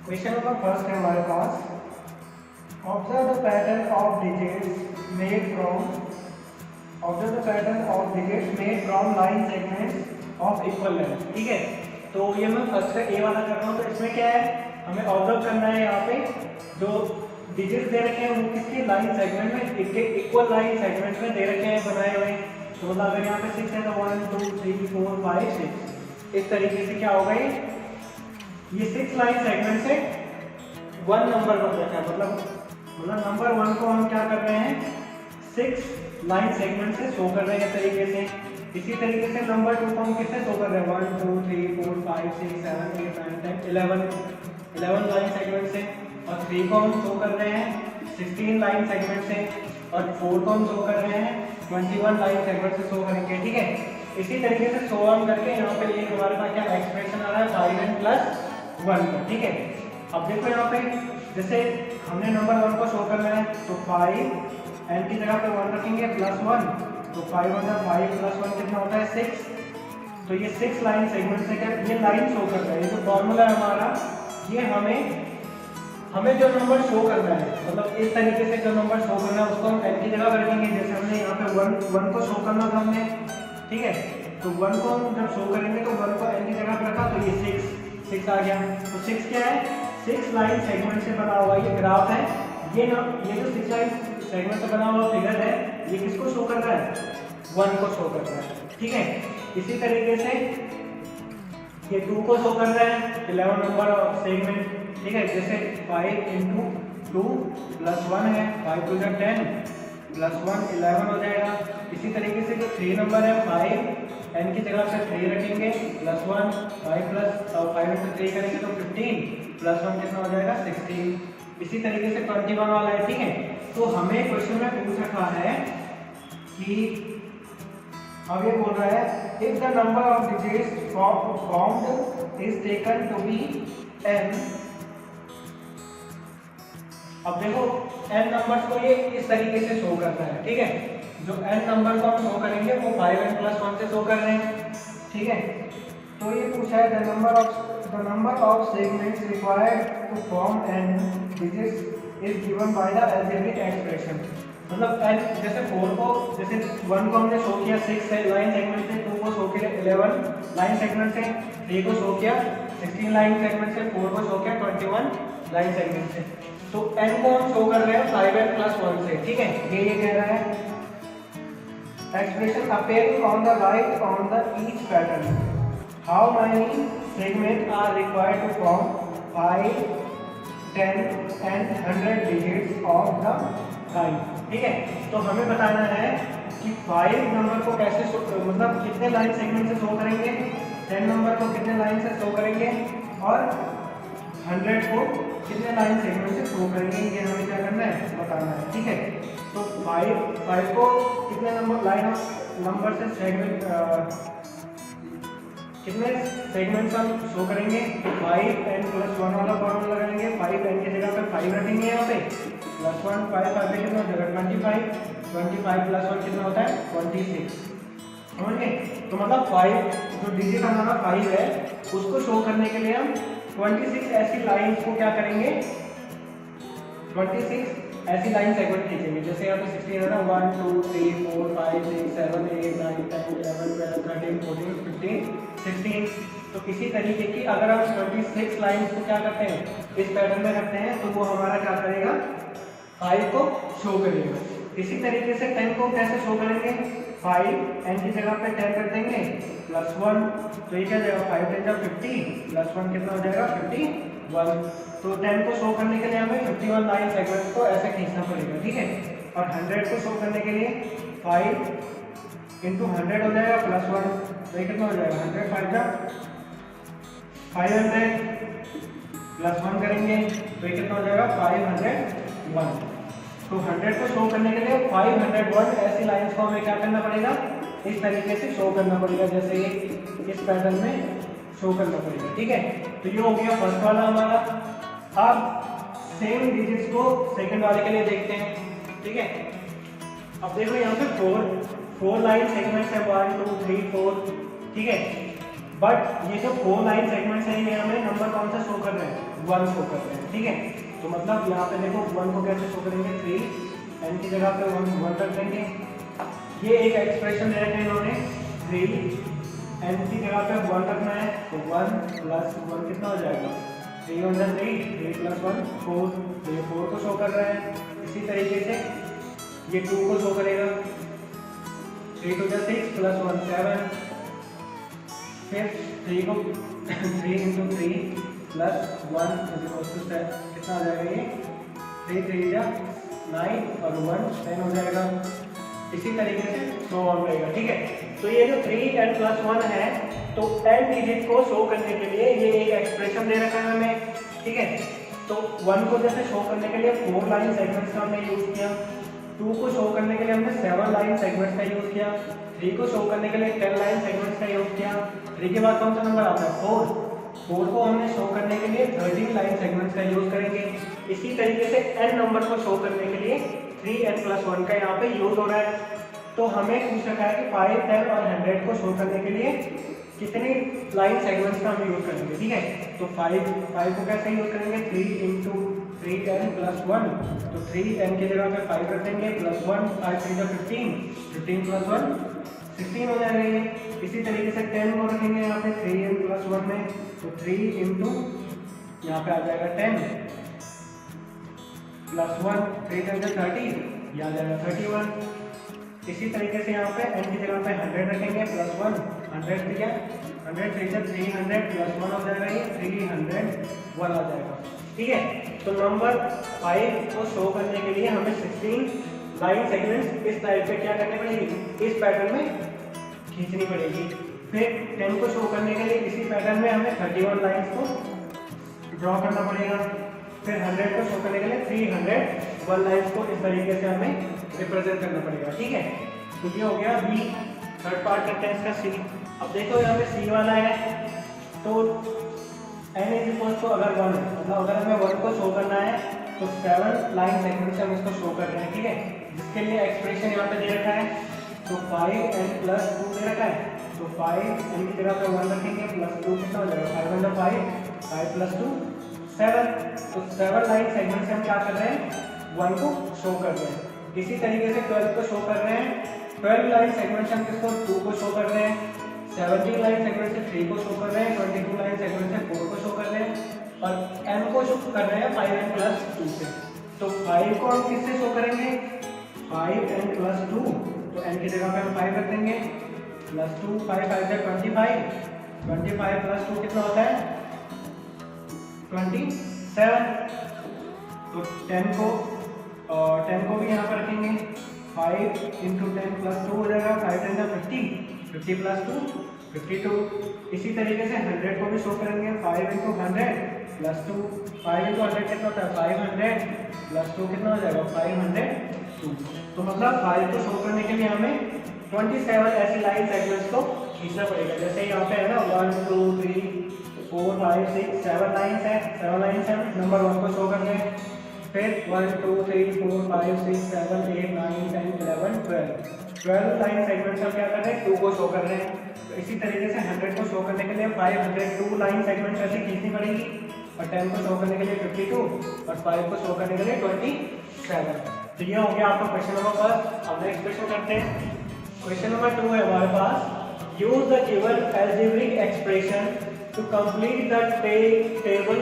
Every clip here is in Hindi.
क्वेश्चन नंबर फर्स्ट है हमारे पास, observe the pattern of digits made from line segments of equal length. ठीक है, तो ये मैं फर्स्ट ए वाला कर रहा हूँ। तो इसमें क्या है, हमें ऑब्जर्व करना है यहाँ पे जो डिजिट्स दे रखे हैं वो किसकी लाइन सेगमेंट में, इक्वल लाइन सेगमेंट में दे रखे हैं बनाए हुए। तो मतलब अगर यहाँ पे 6 है तो 1 2 3 4 5 6 इस तरीके से क्या होगा, ये 6 लाइन सेगमेंट से 1 नंबर बन रखा है। मतलब नंबर 1 को हम क्या कर रहे हैं, 6 लाइन सेगमेंट से शो कर रहे हैं इस तरीके से। इसी तरीके से नंबर 2 को हम किससे शो कर रहे हैं, 1 2 3 4 5 6 7 8 9 10 11 लाइन सेगमेंट से। और 3 को हम शो कर रहे हैं 16 लाइन सेगमेंट से। और 4 को हम शो कर रहे हैं 21 लाइन सेगमेंट से शो करेंगे। ठीक है, इसी तरीके से शो ऑन करके यहाँ पे ये हमारे पास क्या एक्सप्रेशन आ रहा है 5n + 1 का। ठीक है, अब देखो यहाँ पे जैसे हमने नंबर 1 को शो करना है तो 5 n की जगह पे 1 रखेंगे +1, तो 5 + 5 + 1 कितना होता है 6। तो ये 6 लाइन सेगमेंट से क्या ये लाइन शो कर रहा है। ये जो फॉर्मूला है हमारा, ये हमें जो नंबर शो करना है, मतलब इस तरीके से जो नंबर शो करना है उसको हम n की जगह रखेंगे। जैसे हमने यहाँ पे 1 को शो करना था हमने, ठीक है, तो 1 को हम जब शो करेंगे तो 1 को n की जगह पे रखा तो ये 6 आ गया। तो 6 क्या है, 6 लाइन सेगमेंट से बना हुआ ये ग्राफ है। ये जो 6 लाइन सेगमेंट से बना हुआ फिगर है, ये किसको शो कर रहा है, 1 को शो कर रहा है। ठीक है, इसी तरीके से ये 2 को शो कर रहा है 11 नंबर ऑफ सेगमेंट। ठीक है, जैसे 5 × 2 + 1 है, 5 × 10 + 1 11 हो जाएगा। इसी तरीके से जो 3 नंबर है 5 n की जगह पे 3 रखेंगे +1 5 × 3 करेंगे तो 15 + 1 कितना हो जाएगा 16। इसी तरीके से 21 वाला है। ठीक है, तो हमें क्वेश्चन में पूछ रखा है कि अब ये बोल रहा है if the number of digits formed is taken to be n। अब देखो n नंबर्स को ये इस तरीके से शो करता है। ठीक है, जो n नंबर को हम शो करेंगे वो 5n + 1 से शो कर रहे हैं। ठीक है, तो ये पूछा है the number of segments required to form n digits is given by the algebraic expression. मतलब n जैसे 4 को, जैसे 1 को हमने शो किया 6 लाइन सेगमेंट से, 2 को शो किया 11 लाइन सेगमेंट से, 3 को शो किया 16 लाइन सेगमेंट से, 4 को शो किया 21 लाइन सेगमेंट से। तो n को हम शो कर रहे हैं 5n + 1 से। ठीक है, ये कह रहा है expression appearing on the right on the each pattern, how many segments are required to form 5, 10 and 100 digits of the line। ठीक है, तो हमें बताना है कि 5 नंबर को कैसे मतलब कितने लाइन सेगमेंट से शो करेंगे, 10 नंबर को कितने लाइन से शो करेंगे और 100 को कितने लाइन सेगमेंट से शो करेंगे, ये हमें क्या करना है बताना है। ठीक है, तो 5 को कितने लाइन नंबर से सेगमेंट कितने सेगमेंट्स हम शो करेंगे, तो 5n + 1 वाला फॉर्मूला लगाएंगे। 5n की जगह पे 5 रखेंगे यहाँ पे +1 5 5 कितना हो जाएगा 25 + 1 कितना होता है 26। समझ गए? तो मतलब 5 जो डिजिट हमारा 5 है उसको शो करने के लिए हम 26 ऐसी लाइंस को क्या करेंगे, 26 ऐसी लाइन सेगमेंट खींचेंगे। जैसे यहाँ पे 16 है ना, 1 2 3 4 5 6 7 8 9 10 11 12 13 14 15 16। तो इसी तरीके की अगर हम 26 लाइंस को क्या करते हैं इस पैटर्न में रखते हैं तो वो हमारा क्या करेगा 5 को शो करेगा। इसी तरीके से 10 को कैसे शो करेंगे, 5 n की जगह पे 10 कर देंगे +1, तो ये क्या जाएगा 5 × 10 50 +1 कितना हो जाएगा 51। तो 10 को शो करने के लिए हमें 51 लाइन सेगमेंट को ऐसे खींचना पड़ेगा। ठीक है, और 100 को शो करने के लिए 5 × 100 हो जाएगा +1, तो ये कितना हो जाएगा 100 500 +1 करेंगे तो ये कितना हो जाएगा 501। तो 100 को शो करने के लिए 501 ऐसी लाइंस को हमें क्या करना पड़ेगा, इस तरीके से शो करना पड़ेगा, जैसे इस पैटर्न में शो करना पड़ेगा। ठीक है, तो ये हो गया फर्स्ट वाला हमारा। अब सेम डिजिट्स को सेकंड वाले के लिए देखते हैं। ठीक है, अब देखो यहाँ पे 4 लाइन सेगमेंट्स है 1 2 3 4। ठीक है, बट ये जो 4 लाइन सेगमेंट्स हैं ये हमें नंबर कौन सा शो कर रहे हैं 1 शो कर रहे हैं, ठीक है। तो मतलब यहाँ पे देखो 1 को कैसे शो करेंगे, 3 n की जगह पे 1 रख देंगे। ये एक एक्सप्रेशन दे रखा है इन्होंने, 3 n की जगह पे 1 रखना है, तो 1 प्लस 1 कितना हो जाएगा, 3 × 3, 3 + 1 4, तो ये 4 को शो कर रहा है। इसी तरीके से ये 2 को शो करेगा, 3 × 6 + 1 7, फिर 3 को 3 × 3 + 1 7 कितना आ जाएगा, ये 3 3 जा 9 और 1 10 हो जाएगा। इसी तरीके से शो ऑन रहेगा, ठीक है। तो ये जो 3n + 1 है, तो n डिजिट को शो करने के लिए ये एक एक्सप्रेशन दे रखा है हमें, ठीक है। तो 1 को जैसे शो करने के लिए 4 लाइन सेगमेंट्स का हमने यूज किया, 2 को शो करने के लिए हमने 7 लाइन सेगमेंट्स का यूज किया, 3 को शो करने के लिए 10 लाइन सेगमेंट्स का यूज किया, 3 के बाद कौन सा नंबर आता है 4 को हमने शो करने के लिए 13 लाइन सेगमेंट्स का यूज करेंगे। इसी तरीके से n नंबर को शो करने के लिए 3n + 1 का यहाँ पे यूज हो रहा है। तो हमें पूछ रखा है कि 5, 10 और 100 को शो करने के लिए कितनी लाइन सेगमेंट्स का हम यूज करेंगे, ठीक है। तो 5 को कैसे यूज करेंगे, 3 × 3n + 1, तो 3n की जगह पे 5 रख देंगे +1, 5 3 × 15, 15 + 1 16 हो जाएगा ये। इसी तरीके से 10 को रखेंगे यहाँ पे 3n + 1 में, तो 3 × यहाँ पे आ जाएगा 10 + 1, 3 × 30, ये आ जाएगा 31। इसी तरीके से यहाँ पे n की जगह पे 100 रखेंगे +1, 100 दिया 100 3 × 300 +1 हो जाएगा, ये 301 आ जाएगा, ठीक है। तो नंबर 5 को शो करने के लिए हमें 16 लाइन सेगमेंट्स इस टाइप पे क्या करनी पड़ेगी, इस पैटर्न में खींचनी पड़ेगी। फिर 10 को शो करने के लिए इसी पैटर्न में हमें 31 लाइंस को ड्रॉ करना पड़ेगा। फिर 100 को शो करने के लिए 301 लाइंस को इस तरीके से हमें रिप्रेजेंट करना पड़ेगा, ठीक है। तो ये हो गया बी। थर्ड पार्ट करते हैं इसका सी। अब देखो यहाँ पे सी वाला है, तो n = अगर 1 है, मतलब अगर हमें 1 को शो करना है तो 7 लाइन सेगमेंट से हम इसको शो कर रहे हैं, ठीक है। जिसके लिए एक्सप्रेशन यहाँ पे दे रखा है, तो 5n + 2 दे रखा है, तो 5n की जगह पे 1 रखेंगे +2 कितना हो जाएगा, 5 × 5, 5 + 2 7। तो 7 लाइन सेगमेंट से हम क्या कर रहे हैं, 1 को शो कर रहे हैं। इसी तरीके से 12 को शो कर रहे हैं, 12 लाइन सेगमेंट से हम किसको 2 को शो कर रहे हैं, 17 लाइन सेगमेंट से 3 को शो कर रहे हैं, 22 लाइन सेगमेंट से 4 को शो कर रहे हैं, और n को शो कर रहे हैं 5n + 2 से। तो 5 को हम किससे शो करेंगे, 5n + 2, तो n की जगह पे हम 5 रख देंगे +2, 5 5 से 25, 25 + 2 कितना होता है 27। तो 10 को भी यहाँ पर रखेंगे, 5 × 10 + 2 हो जाएगा, 5 10 × 50, 50 + 2 52। इसी तरीके से 100 को भी शो करेंगे, 5 × 100 + 2, 5 × 100 कितना होता है 500 + 2 कितना हो जाएगा 502। तो मतलब 5 को शो करने के लिए हमें 27 ऐसी लाइन सेगमेंट्स को खींचना पड़ेगा। जैसे यहाँ पे है ना 1 2 3 4 5 6 7 लाइन्स है, 7 लाइन्स है, नंबर 1 को शो कर रहे हैं। फिर 1 2 3 4 5 6 7 8 9 10 11 12 लाइन सेगमेंट्स हम क्या कर रहे हैं 2 को शो कर रहे हैं। तो इसी तरीके से 100 को शो करने के लिए 502 लाइन सेगमेंट्स ऐसे खींचनी पड़ेगी, और 10 को शो करने के लिए 52, और 5 को शो करने के लिए 27। तो ये हो गया आपका क्वेश्चन नंबर 1। अब नेक्स्ट क्वेश्चन करते हैं। क्वेश्चन नंबर 2 है हमारे पास, use the given algebraic expression to complete the table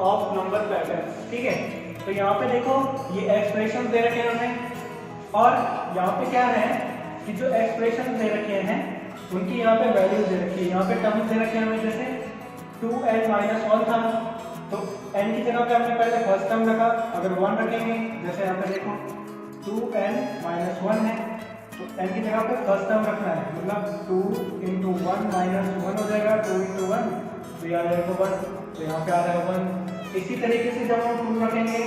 of number patterns. ठीक है, तो यहाँ पे देखो ये एक्सप्रेशन दे रखे हैं हमें, और यहाँ पे क्या है कि जो एक्सप्रेशन दे रखे हैं उनकी यहाँ पे वैल्यूज दे रखी है। यहाँ पे टर्म्स दे रखे हैं हमें, जैसे 2n - 1 था, तो n की जगह पे हमने पहले फर्स्ट टर्म रखा, अगर 1 रखेंगे, जैसे यहाँ पे देखो 2n - 1 है, तो n की जगह पे फर्स्ट टर्म रखना है, मतलब 2 × 1 - 1 हो जाएगा, 2 × 1, तो यहाँ रहेगा 1, तो यहाँ पे आ रहा है 1। इसी तरीके से जब हम 2 रखेंगे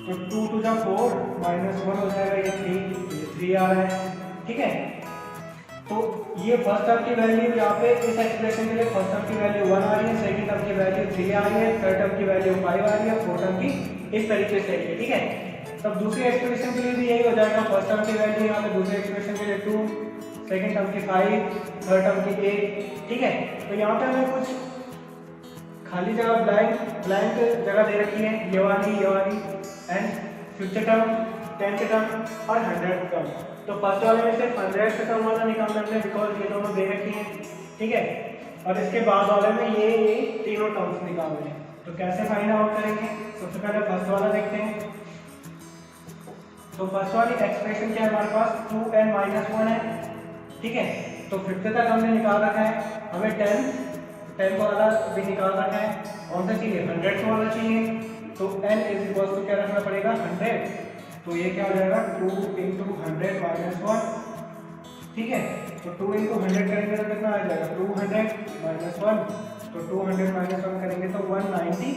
तो 2 × 4 - 1 हो जाएगा, ये 3, ये 3 आ रहा है। ठीक है, तो ये फर्स्ट टर्म की वैल्यू यहाँ पे इस एक्सप्रेशन के लिए फर्स्ट टर्म की वैल्यू 1 आ रही है, सेकंड टर्म की वैल्यू 3 आ रही है, थर्ड टर्म की वैल्यू 5 आ रही है, फोर्थ टर्म की इस तरीके से है। ठीक है, तब दूसरी एक्सप्रेशन के लिए भी यही हो जाएगा, फर्स्ट टर्म की वैल्यू यहाँ पे दूसरे एक्सप्रेशन के लिए 2, सेकंड टर्म की 5, थर्ड टर्म की 8। ठीक है, तो यहाँ पे हमें कुछ खाली जगह ब्लैंक जगह दे रखी है, ये वाली एंड फ्यूचर टर्म, 10 के टर्म और 100 के टर्म। तो फर्स्ट वाले में से 100 के टर्म वाला निकालना है बिकॉज ये दोनों दे रखी हैं, ठीक है। और इसके बाद वाले में ये तीनों टर्म्स निकालने हैं। तो कैसे फाइंड आउट करेंगे? सबसे पहले फर्स्ट वाला देखते हैं। तो फर्स्ट वाली एक्सप्रेशन क्या है हमारे पास, 2n - 1 है, ठीक है। तो 50 तक हमने निकाल रखा है, हमें 10 वाला भी निकाल रखा है, कौन सा चाहिए, 100 वाला चाहिए। तो n = क्या रखना पड़ेगा, 100। तो ये क्या हो जाएगा, 2 × 100 - 1, ठीक है। तो 2 × 100 करेंगे तो कितना आ जाएगा, 200 - 1। तो 200 - 1 करेंगे तो 199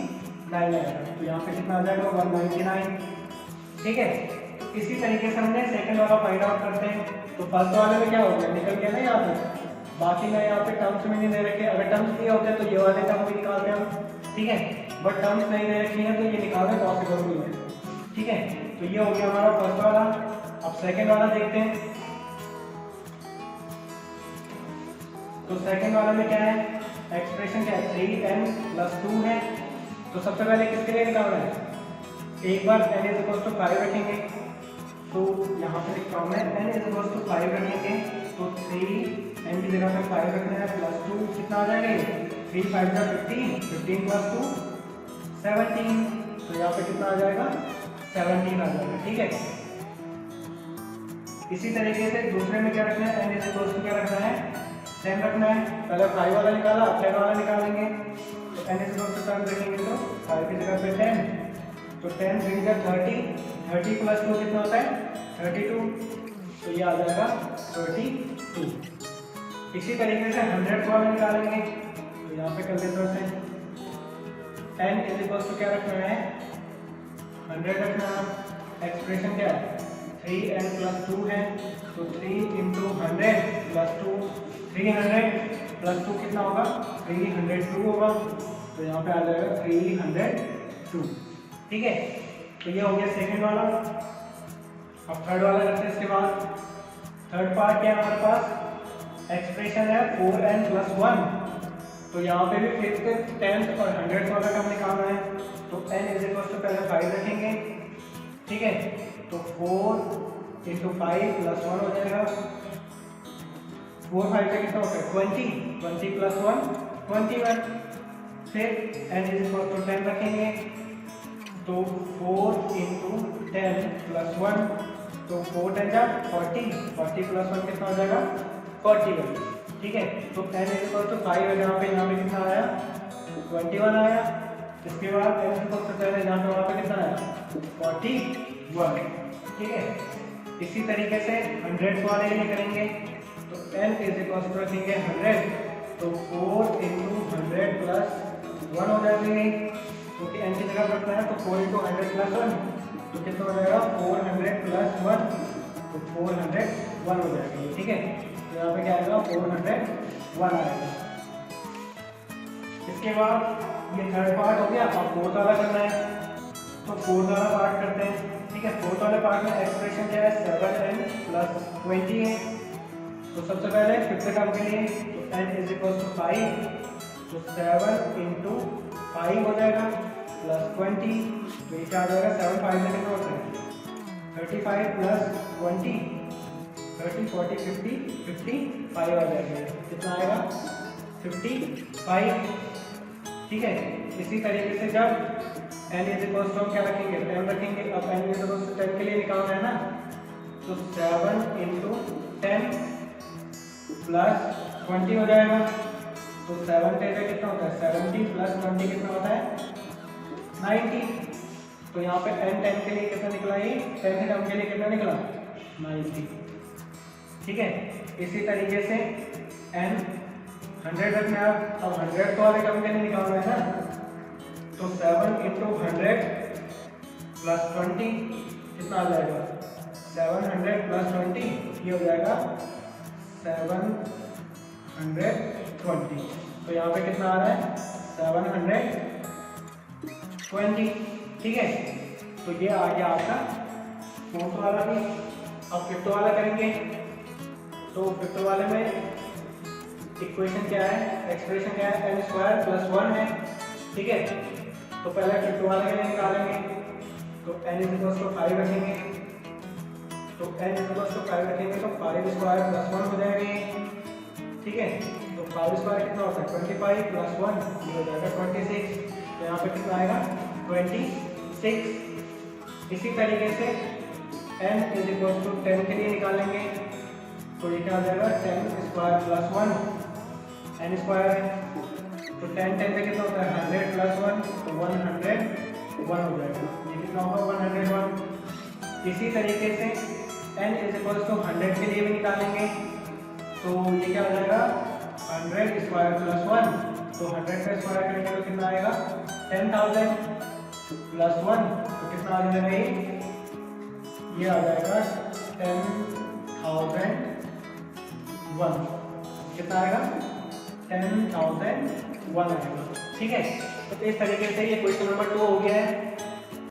आएगा। तो यहाँ पे कितना आ जाएगा, 199, ठीक है। तो इसी तरीके से हमने सेकंड वाला फाइंड आउट करते हैं। तो फर्स्ट वाले में क्या हो गया, निकल गया ना यहाँ पे, बाकी ना यहाँ पे टर्म्स में नहीं दे रखे। अगर टर्म्स दिए होते तो ये वाले टर्म भी निकालते हम, ठीक है। बट टर्म्स नहीं दे रखी है तो ये निकालना पॉसिबल नहीं है, ठीक है। तो ये हो गया हमारा फर्स्ट वाला। अब सेकंड वाला देखते हैं। तो सेकंड वाला में क्या है, एक्सप्रेशन क्या है, 3n + 2 है। तो सबसे पहले किसके लिए निकालना है, एक बार n = 5 रखेंगे। तो यहाँ पे लिखता हूँ मैं, n = 5 रखेंगे तो 3n की जगह पे 5 रखना है, +2 कितना आ जाएगा, ये 3 × 5 = 15, 15 + 2 17। तो यहाँ पे कितना आ जाएगा, 17 आ जाएगा, ठीक है। इसी तरीके से दूसरे में क्या रखना है, n = क्या रखना है, 10 रखना है। पहले 5 वाला निकाला, 10 वाला निकालेंगे। तो n = 10 रखेंगे तो 5 की जगह पे 10। तो 10 × 30, 30 + 2 कितना होता है, 32। तो ये आ जाएगा 32। इसी तरीके से 100 वाला निकालेंगे। तो यहाँ पे कर देते हैं, n = क्या रखना है, 100 रखना है। एक्सप्रेशन क्या है, 3n + 2 है। तो 3 × 100 + 2, 300 + 2 कितना होगा, 302 होगा। तो यहाँ पे आ जाएगा 302, ठीक है। तो ये हो गया सेकंड वाला। अब थर्ड वाला करते हैं। इसके बाद थर्ड पार्ट क्या है हमारे पास, एक्सप्रेशन है 4n + 1। तो यहाँ पे भी 5th, 10th और 100th वाला का निकालना है। तो n = पहले 5 रखेंगे, ठीक है। तो 4 × 5 + 1 हो जाएगा, 4 5 का कितना होता है, 20, 20 + 1 21। फिर n = 10 रखेंगे। तो 4 × 10 + 1, तो 4 10 जा 40, 40 + 1 कितना हो जाएगा, 41, ठीक है। तो n = 5 है, यहाँ पे कितना आया, 21 आया। इसके बाद n = 10 है, यहाँ पे वहाँ पे कितना आया, 41, ठीक है। इसी तरीके से 100 वाले लिए करेंगे। तो n = रखेंगे 100। तो 4 × 100 + 1 हो जाएंगे, क्योंकि n की जगह रखना है। तो 4 × 100 + 1 तो कितना हो जाएगा, 400 + 1, तो 401 हो जाएगा ये, ठीक है। तो यहाँ पे क्या आएगा, 401 आएगा। इसके बाद ये थर्ड पार्ट हो गया। अब फोर्थ वाला करना है। तो फोर्थ वाला पार्ट करते हैं, ठीक है। फोर्थ वाले पार्ट में एक्सप्रेशन क्या है, 7n + 20 है। तो सबसे पहले फिफ्थ टर्म के लिए तो n = 5। तो 7 × 5 हो जाएगा +20। तो ये क्या आ जाएगा, 7 5 में कितना होता है, 35 + 20, 30 40 50 55 आ जाएगा। कितना आएगा, 55, ठीक है। इसी तरीके से जब n = क्या रखेंगे, 10 रखेंगे। अब n = 10 के लिए निकालना है ना। तो 7 × 10 + 20 हो जाएगा। तो 7 10 कितना होता है, 70 + 20 कितना होता है, 90। तो यहाँ पे n 10 के लिए कितना निकला, ये 10 टर्म के लिए कितना निकला, 90, ठीक है। इसी तरीके से n 100 रखना है। अब 100 वाले टर्म के लिए निकालना है ना। तो 7 × 100 + 20 कितना आ जाएगा, 700 + 20 ये हो जाएगा 720। तो यहाँ पे कितना आ रहा है, 720, ठीक है। तो ये आ गया आपका फोर्थ वाला भी। अब फिफ्थ वाला करेंगे। तो फिफ्थ वाले में इक्वेशन क्या है, एक्सप्रेशन क्या है, n² + 1 है, ठीक है। तो पहले फिफ्थ वाले के लिए निकालेंगे, तो n इक्वल्स टू 5 रखेंगे, तो n इक्वल्स टू 5 रखेंगे तो 5 स्क्वायर प्लस 1 हो जाएगा ये, ठीक है। तो 5 स्क्वायर कितना होता है 25 प्लस 1 ये हो जाएगा 26, तो यहाँ पे कितना आएगा 26। इसी तरीके से n इज इक्वल टू 10 के लिए निकालेंगे, तो ये क्या हो जाएगा 10 स्क्वायर प्लस 1 n स्क्वायर है, तो 10 10 पे कितना होता है 100 प्लस 1 तो 101 हो जाएगा, ये कितना होगा 101। इसी तरीके से n इज इक्वल टू 100 के लिए भी निकालेंगे, तो ये क्या हो जाएगा 100 स्क्वायर प्लस 1, तो 100 का स्क्वायर करेंगे तो कितना आएगा 10,000 प्लस 1 तो कितना आ जाएगा ये आ जाएगा 10,001, कितना आएगा 10,001 आएगा, ठीक है। तो इस तरीके से ये क्वेश्चन नंबर 2 हो